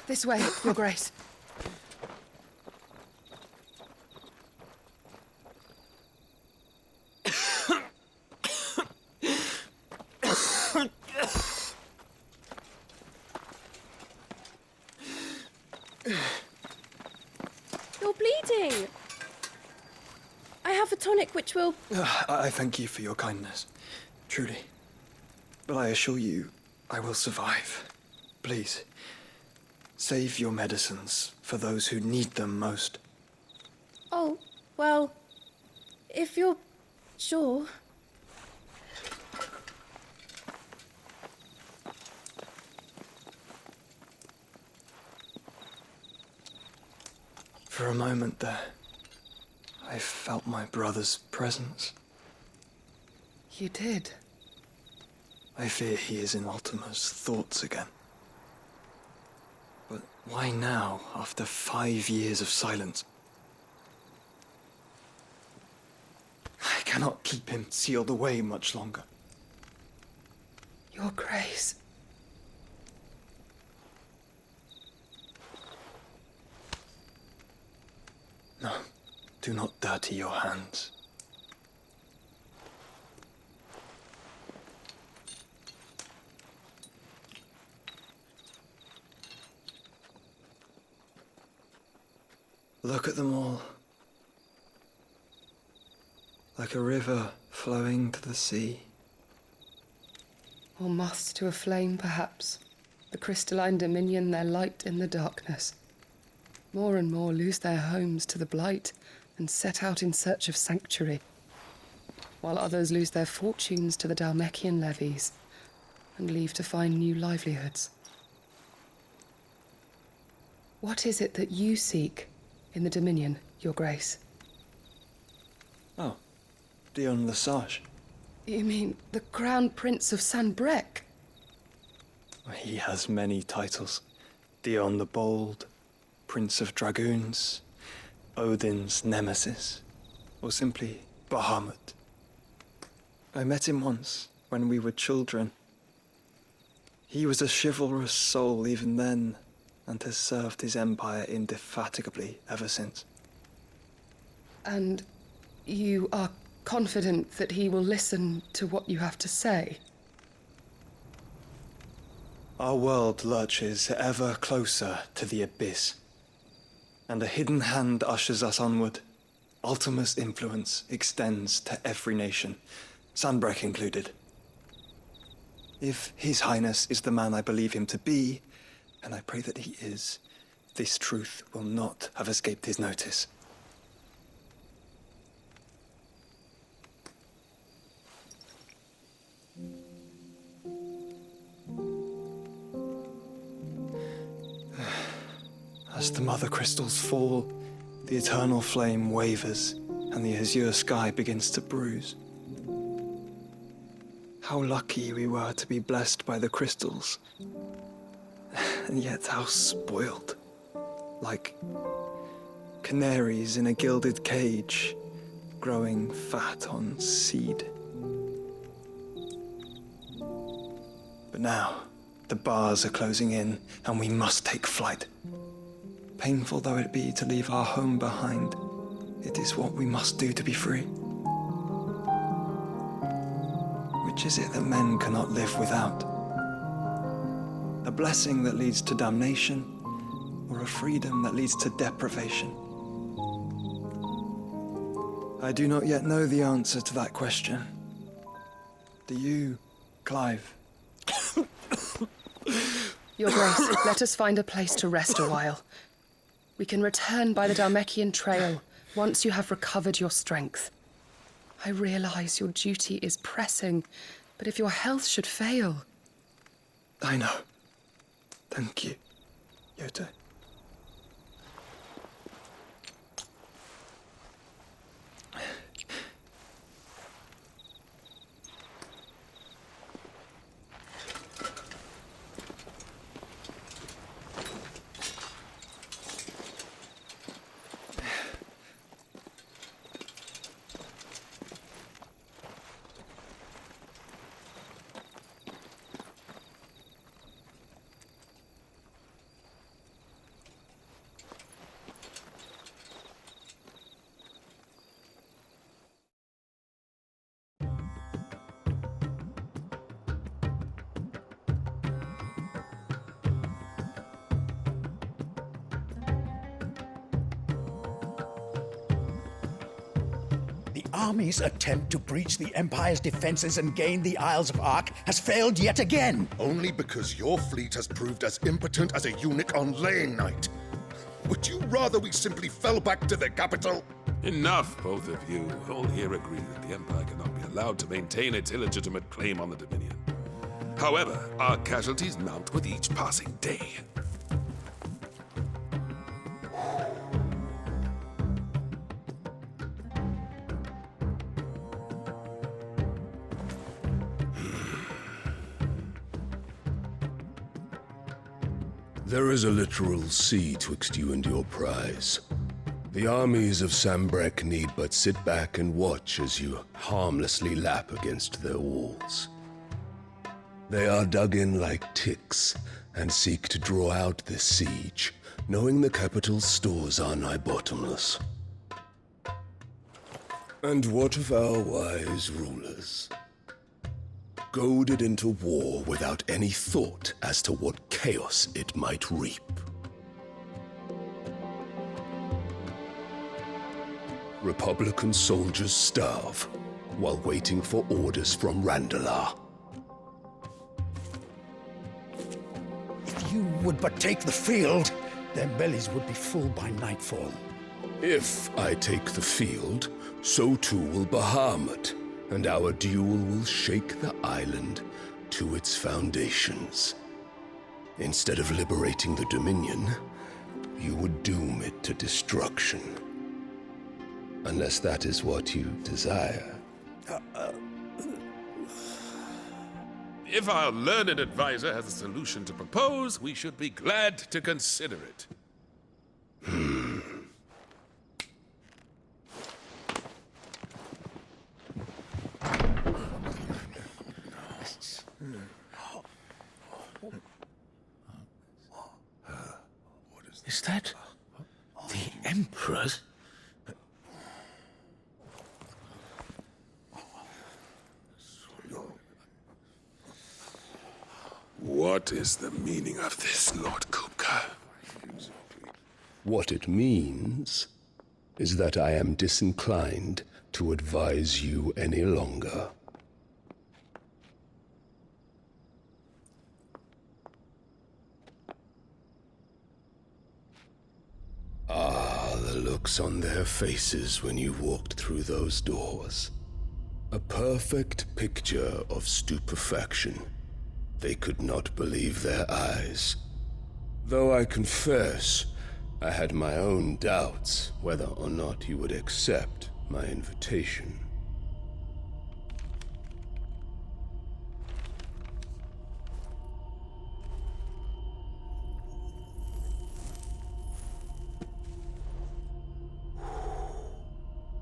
This way, Your Grace. You're bleeding. I have a tonic which will... I thank you for your kindness, truly. But I assure you, I will survive. Please, save your medicines for those who need them most. Oh, well, if you're sure... For a moment there, I felt my brother's presence. You did? I fear he is in Ultima's thoughts again. But why now, after 5 years of silence? I cannot keep him sealed away much longer. Your Grace. No, do not dirty your hands. Look at them all. Like a river flowing to the sea. Or moths to a flame, perhaps. The crystalline dominion their light in the darkness. More and more lose their homes to the Blight and set out in search of sanctuary, while others lose their fortunes to the Dhalmekian levies and leave to find new livelihoods. What is it that you seek in the Dominion, Your Grace? Oh, Dion Lesage. You mean the Crown Prince of Sanbreque? He has many titles. Dion the Bold, Prince of Dragoons, Odin's Nemesis, or simply Bahamut. I met him once, when we were children. He was a chivalrous soul even then, and has served his empire indefatigably ever since. And you are confident that he will listen to what you have to say? Our world lurches ever closer to the abyss, and a hidden hand ushers us onward. Ultima's influence extends to every nation, Sanbreque included. If His Highness is the man I believe him to be, and I pray that he is, this truth will not have escaped his notice. As the mother crystals fall, the eternal flame wavers, and the azure sky begins to bruise. How lucky we were to be blessed by the crystals, and yet how spoiled. Like canaries in a gilded cage, growing fat on seed. But now, the bars are closing in, and we must take flight. Painful though it be to leave our home behind, it is what we must do to be free. Which is it that men cannot live without? A blessing that leads to damnation, or a freedom that leads to deprivation? I do not yet know the answer to that question. Do you, Clive? Your Grace, let us find a place to rest a while. We can return by the Dhalmekian trail once you have recovered your strength. I realize your duty is pressing, but if your health should fail... I know. Thank you, Yote. army's attempt to breach the Empire's defenses and gain the Isles of Ark has failed yet again. Only because your fleet has proved as impotent as a eunuch on laying night. Would you rather we simply fell back to the capital? Enough, both of you. All here agree that the Empire cannot be allowed to maintain its illegitimate claim on the Dominion. However, our casualties mount with each passing day. There is a literal sea twixt you and your prize. The armies of Sambrek need but sit back and watch as you harmlessly lap against their walls. They are dug in like ticks and seek to draw out this siege, knowing the capital's stores are nigh bottomless. And what of our wise rulers? Goaded into war without any thought as to what chaos it might reap. Republican soldiers starve while waiting for orders from Randalar. If you would but take the field, their bellies would be full by nightfall. If I take the field, so too will Bahamut, and our duel will shake the island to its foundations. Instead of liberating the Dominion, you would doom it to destruction. Unless that is what you desire. If our learned advisor has a solution to propose, we should be glad to consider it. Is that the Emperor's? What is the meaning of this, Lord Kupka? What it means is that I am disinclined to advise you any longer. Ah, the looks on their faces when you walked through those doors. A perfect picture of stupefaction. They could not believe their eyes. Though I confess, I had my own doubts whether or not you would accept my invitation.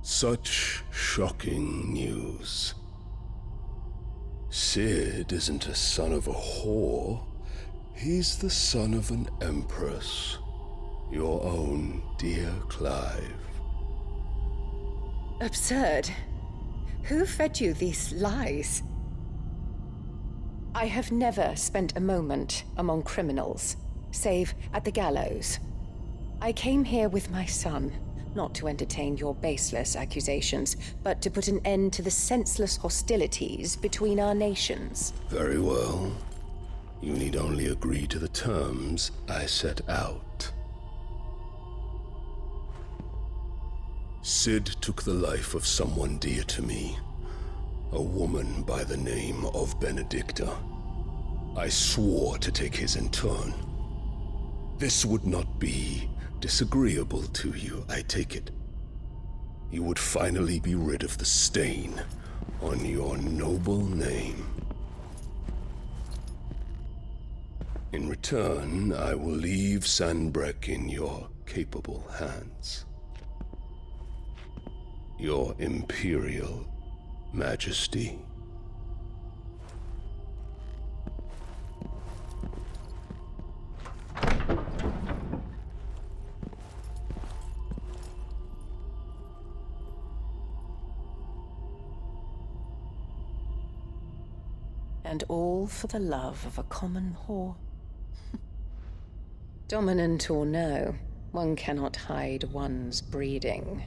Such shocking news. Sid isn't a son of a whore. He's the son of an empress. Your own dear Clive. Absurd. Who fed you these lies? I have never spent a moment among criminals, save at the gallows. I came here with my son, not to entertain your baseless accusations, but to put an end to the senseless hostilities between our nations. Very well. You need only agree to the terms I set out. Sid took the life of someone dear to me, a woman by the name of Benedicta. I swore to take his in turn. This would not be disagreeable to you, I take it. You would finally be rid of the stain on your noble name. In return, I will leave Sanbrek in your capable hands. Your Imperial Majesty. And all for the love of a common whore. Dominant or no, one cannot hide one's breeding.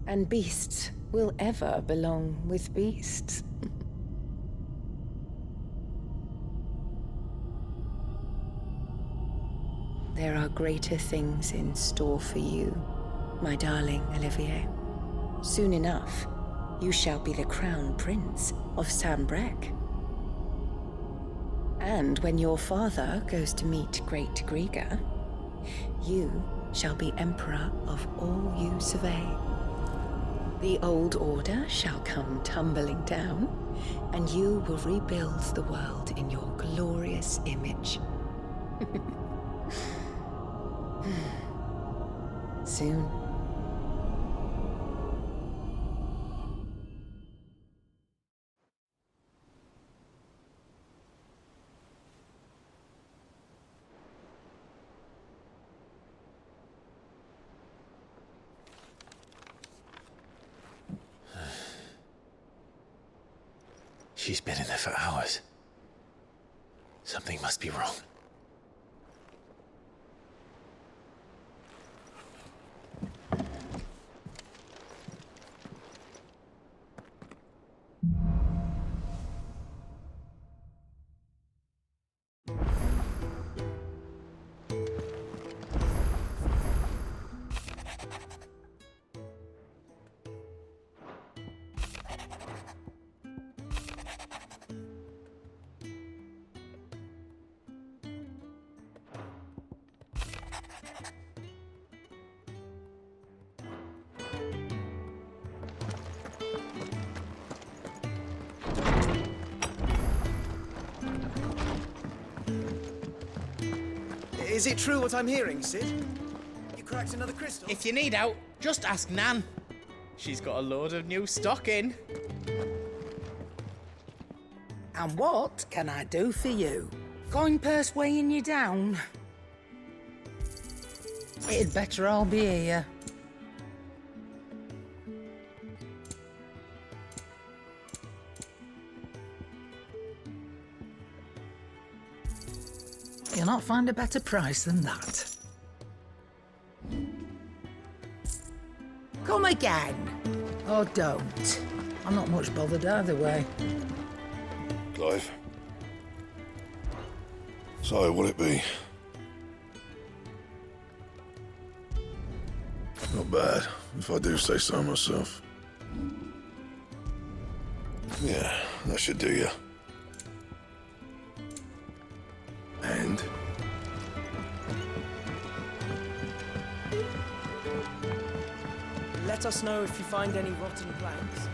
And beasts will ever belong with beasts. There are greater things in store for you, my darling Olivier. Soon enough, you shall be the crown prince of Sambrec. And when your father goes to meet Great Griga, you shall be emperor of all you survey. The old order shall come tumbling down, and you will rebuild the world in your glorious image. Soon. She's been in there for hours. Something must be wrong. Is it true what I'm hearing, Sid? You cracked another crystal? If you need out, just ask Nan. She's got a load of new stock in. And what can I do for you? Coin purse weighing you down? It'd better all be here. You'll not find a better price than that. Come again. Or don't. I'm not much bothered either way. Clive. So, what'll it be? Not bad, if I do say so myself. Yeah, that should do you. And? Let us know if you find any rotten planks.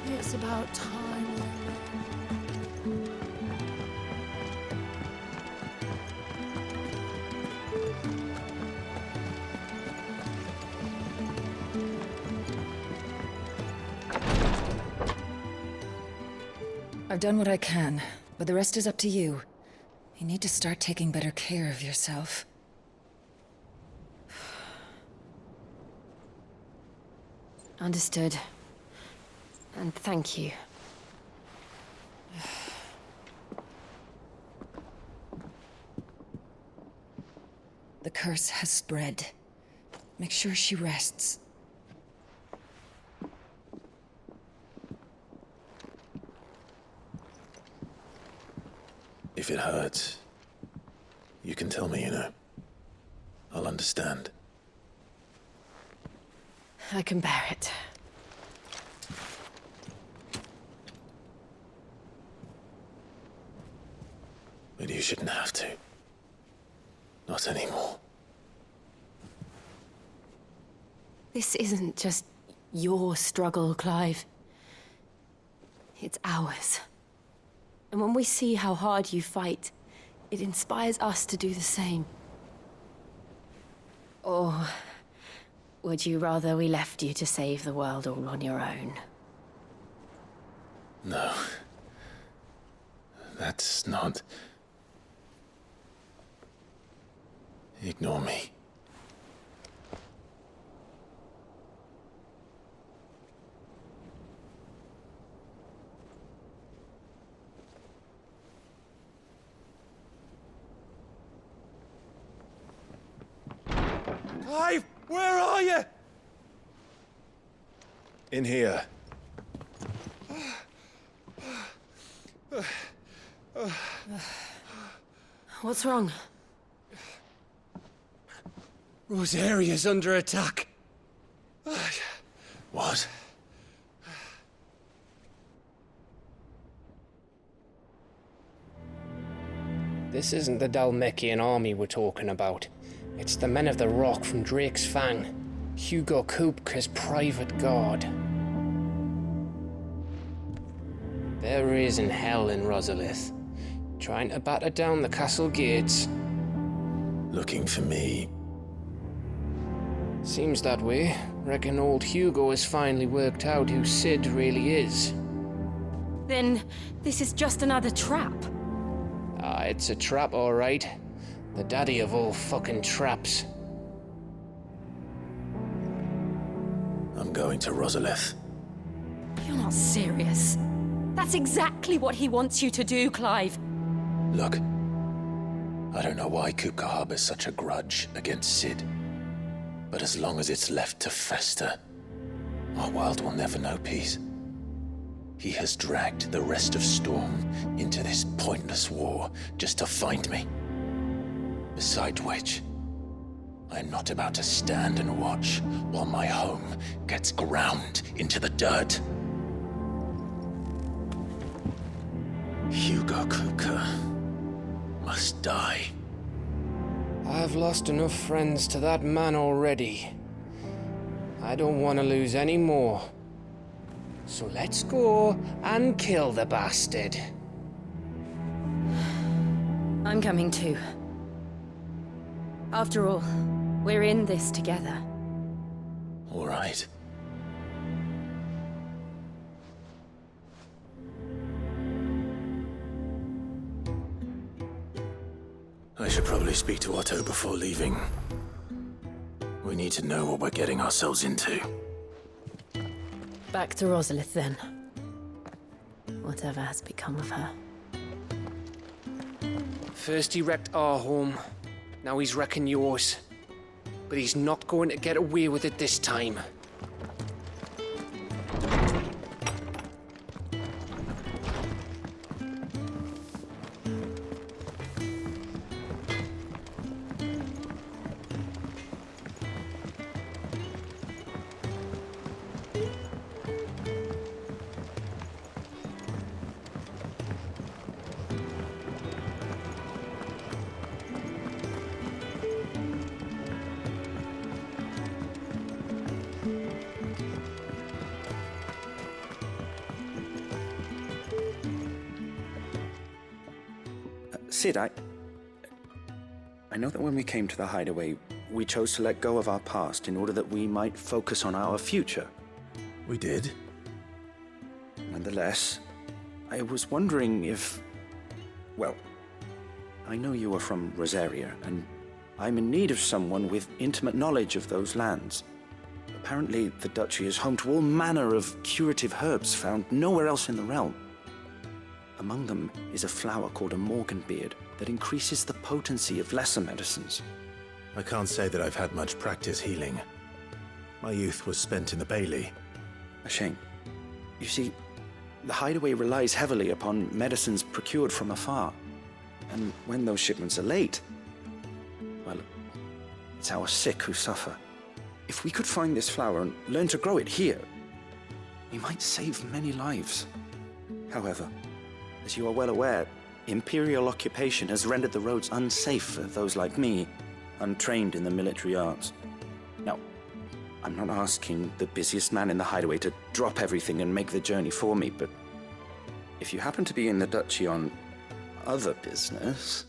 It's about time. I've done what I can, but the rest is up to you. You need to start taking better care of yourself. Understood. And thank you. The curse has spread. Make sure she rests. If it hurts, you can tell me, you know. I'll understand. I can bear it. But you shouldn't have to. Not anymore. This isn't just your struggle, Clive. It's ours. And when we see how hard you fight, it inspires us to do the same. Or would you rather we left you to save the world all on your own? No. That's not... Ignore me. Clive, where are you? In here. What's wrong? Rosaria's under attack. What? This isn't the Dalmekian army we're talking about. It's the men of the Rock from Drake's Fang. Hugo Kupka's private guard. There is in hell in Rosalith, trying to batter down the castle gates. Looking for me? Seems that way. Reckon old Hugo has finally worked out who Sid really is. Then this is just another trap. Ah, it's a trap, all right. The daddy of all fucking traps. I'm going to Rosalith. You're not serious. That's exactly what he wants you to do, Clive. Look, I don't know why Kupka harbors such a grudge against Sid. But as long as it's left to fester, our world will never know peace. He has dragged the rest of Storm into this pointless war just to find me. Besides which, I am not about to stand and watch while my home gets ground into the dirt. Hugo Kupka must die. I've lost enough friends to that man already. I don't want to lose any more. So let's go and kill the bastard. I'm coming too. After all, we're in this together. All right. I should probably speak to Otto before leaving. We need to know what we're getting ourselves into. Back to Rosalith then. Whatever has become of her. First he wrecked our home, now he's wrecking yours. But he's not going to get away with it this time. Sid, I know that when we came to the hideaway, we chose to let go of our past in order that we might focus on our future. We did. Nonetheless, I was wondering if... Well, I know you are from Rosaria, and I'm in need of someone with intimate knowledge of those lands. Apparently, the duchy is home to all manner of curative herbs found nowhere else in the realm. Among them is a flower called a morganbeard that increases the potency of lesser medicines. I can't say that I've had much practice healing. My youth was spent in the Bailey. A shame. You see, the hideaway relies heavily upon medicines procured from afar. And when those shipments are late, well, it's our sick who suffer. If we could find this flower and learn to grow it here, we might save many lives. However, as you are well aware, Imperial occupation has rendered the roads unsafe for those like me, untrained in the military arts. Now, I'm not asking the busiest man in the hideaway to drop everything and make the journey for me, but if you happen to be in the duchy on other business...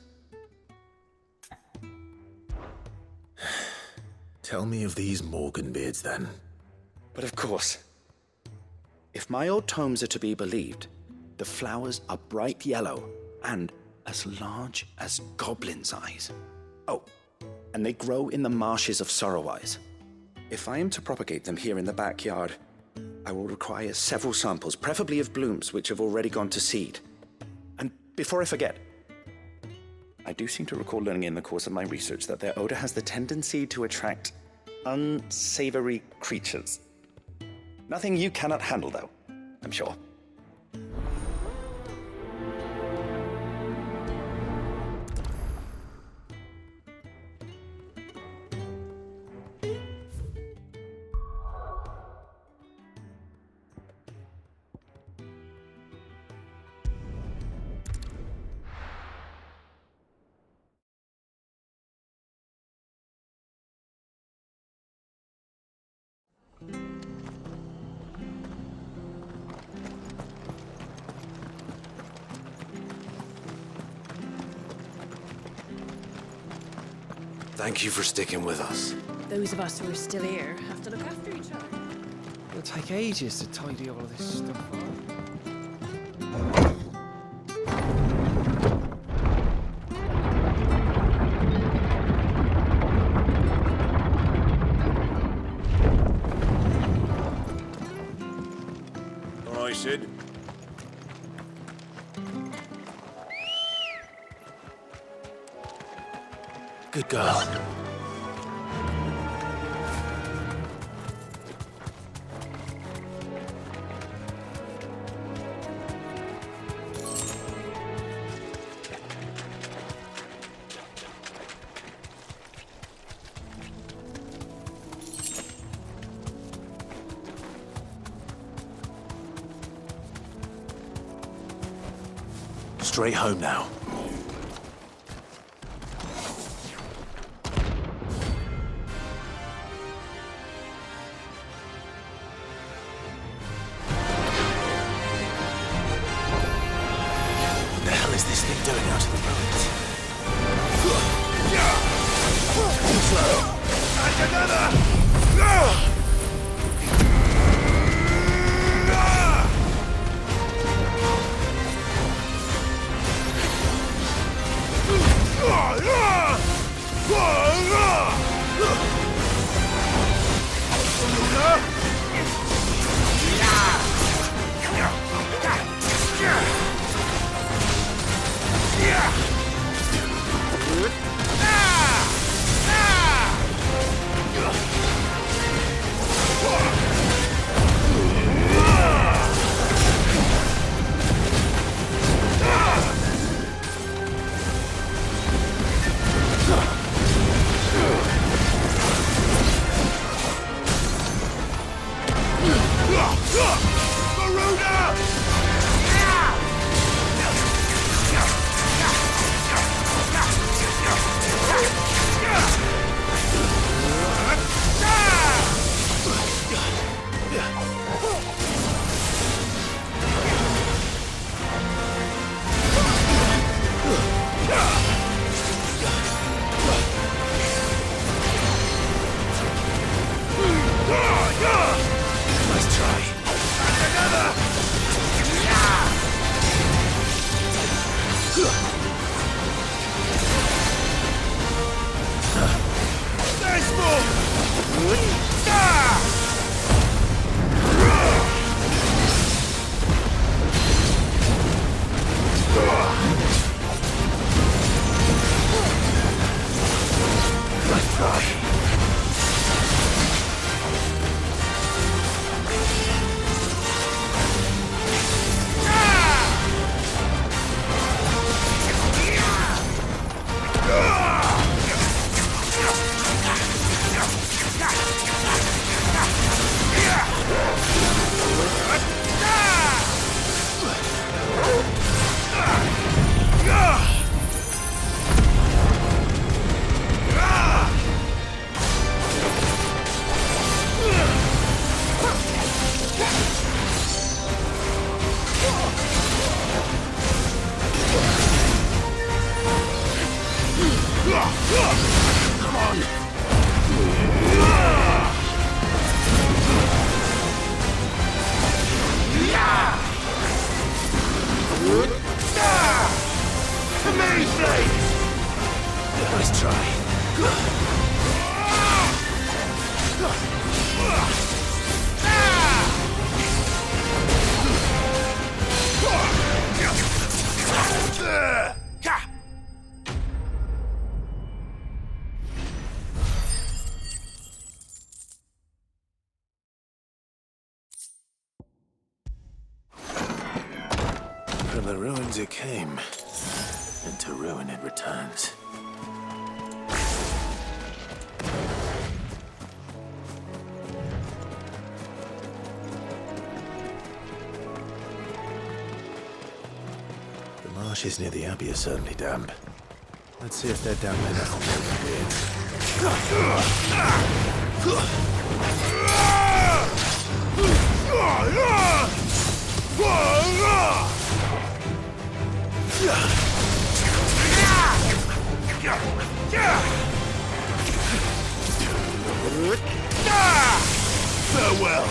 Tell me of these morganbeards, then. But of course. If my old tomes are to be believed, the flowers are bright yellow and as large as goblins' eyes. Oh, and they grow in the marshes of Sorrowwise. If I am to propagate them here in the backyard, I will require several samples, preferably of blooms which have already gone to seed. And before I forget, I do seem to recall learning in the course of my research that their odor has the tendency to attract unsavory creatures. Nothing you cannot handle, though, I'm sure. Thank you for sticking with us. Those of us who are still here have to look after each other. It'll take ages to tidy all of this stuff up. All right, Sid. Good girl. Straight home now. What the hell is this thing doing out in the road? And another! Nice try. From the ruins it came, and to ruin it returns. The marshes near the Abbey are certainly damp. Let's see if they're damp enough to Farewell!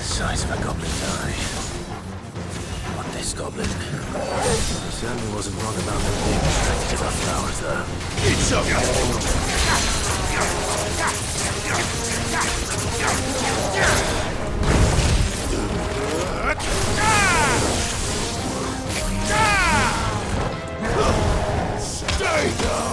Size of a goblin's eye. Not this goblin. He certainly wasn't wrong about them being attracted to the flowers, though. Eat some! Stay down!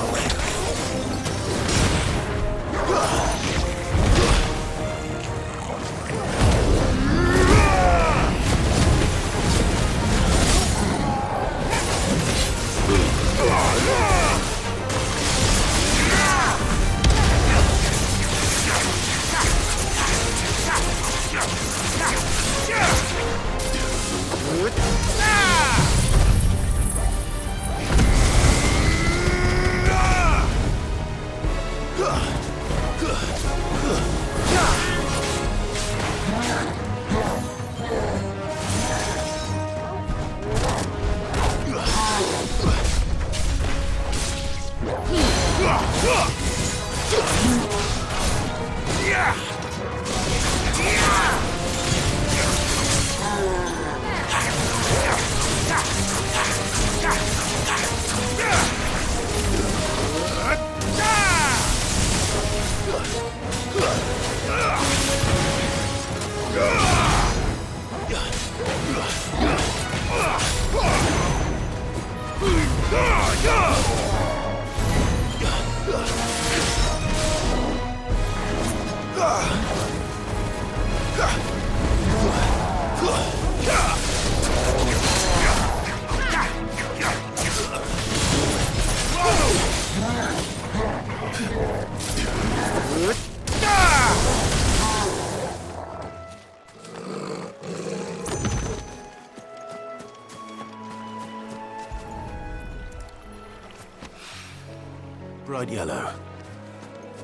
Bright yellow.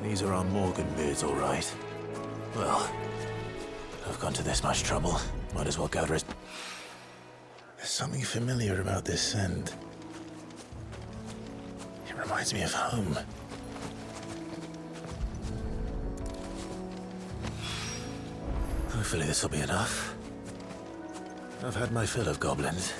These are our Morgan beards, all right. Well, I've gone to this much trouble. Might as well gather as... There's something familiar about this scent. It reminds me of home. Hopefully this will be enough. I've had my fill of goblins.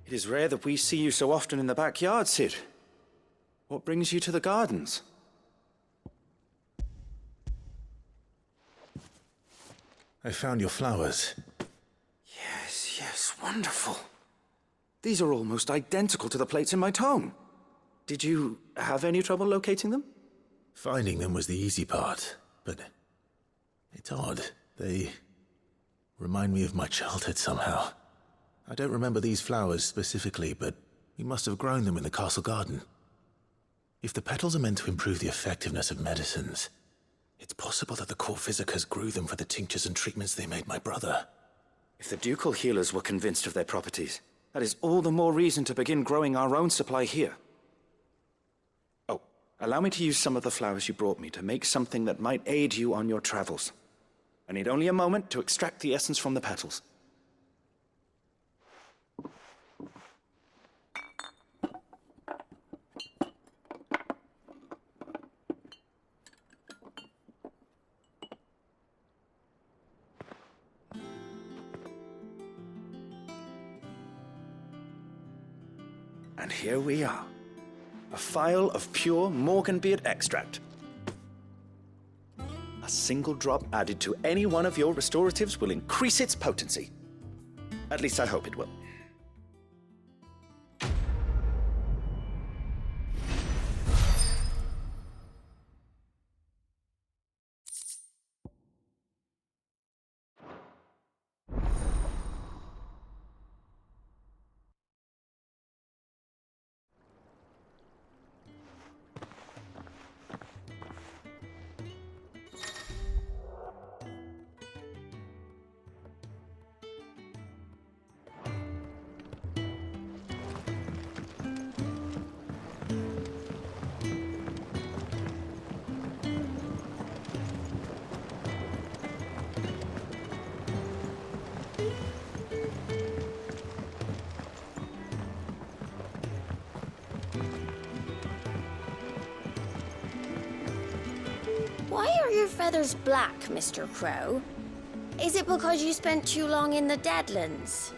It is rare that we see you so often in the backyard, Cid. What brings you to the gardens? I found your flowers. Yes, wonderful. These are almost identical to the plates in my tome. Did you have any trouble locating them? Finding them was the easy part, but it's odd. They remind me of my childhood somehow. I don't remember these flowers specifically, but we must have grown them in the castle garden. If the petals are meant to improve the effectiveness of medicines, it's possible that the court physicers grew them for the tinctures and treatments they made my brother. If the ducal healers were convinced of their properties, that is all the more reason to begin growing our own supply here. Oh, allow me to use some of the flowers you brought me to make something that might aid you on your travels. I need only a moment to extract the essence from the petals. And here we are. A phial of pure Morganbeard extract. A single drop added to any one of your restoratives will increase its potency. At least I hope it will. Why are your feathers black, Mr. Crow? Is it because you spent too long in the Deadlands?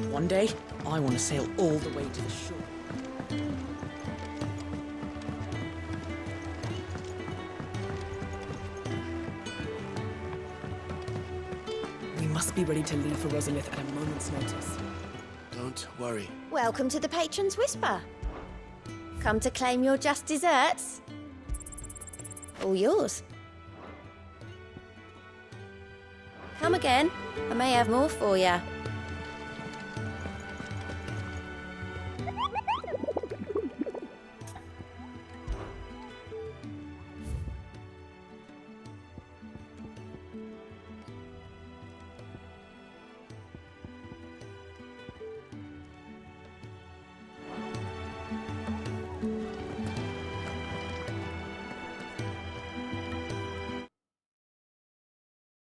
One day, I want to sail all the way to the shore. We must be ready to leave for Rosalith at a moment's notice. Don't worry. Welcome to the Patron's Whisper. Come to claim your just desserts? All yours. Come again. I may have more for you.